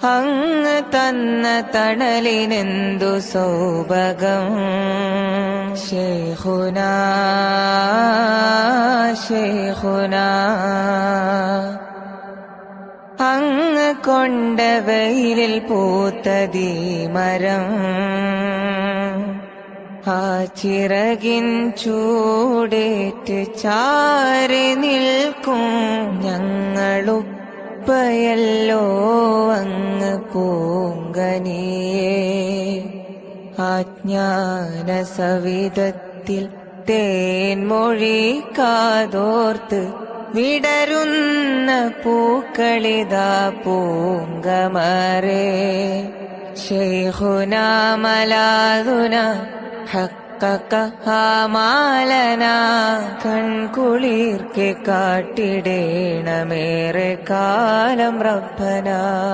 അങ്ങ് തന്ന തണലിനെന്തു സൗഭഗം. ശൈഖുനാ ശൈഖുനാ അങ്ങ് കൊണ്ട വെയിലിൽ പൂത്തതീ മരം. ആ ചിറകിൻ ചൂടേറ്റ് ചാരി നിൽക്കും ഞങ്ങളുപ്പയല്ലോ അങ്ങ് പൂങ്കനിയേ. ആജ്ഞാന സവിധത്തിൽ തേൻമൊഴി കാതോർത്ത് വിടരുന്ന പൂക്കളിതാ പൂങ്കമരേ. ശൈഖുനാ മലാദുനാ ഹഖഖ ആമാലനാ കൺകുളിർക്കെ കാട്ടിടേണമേറെ കാലം റബ്ബനാ.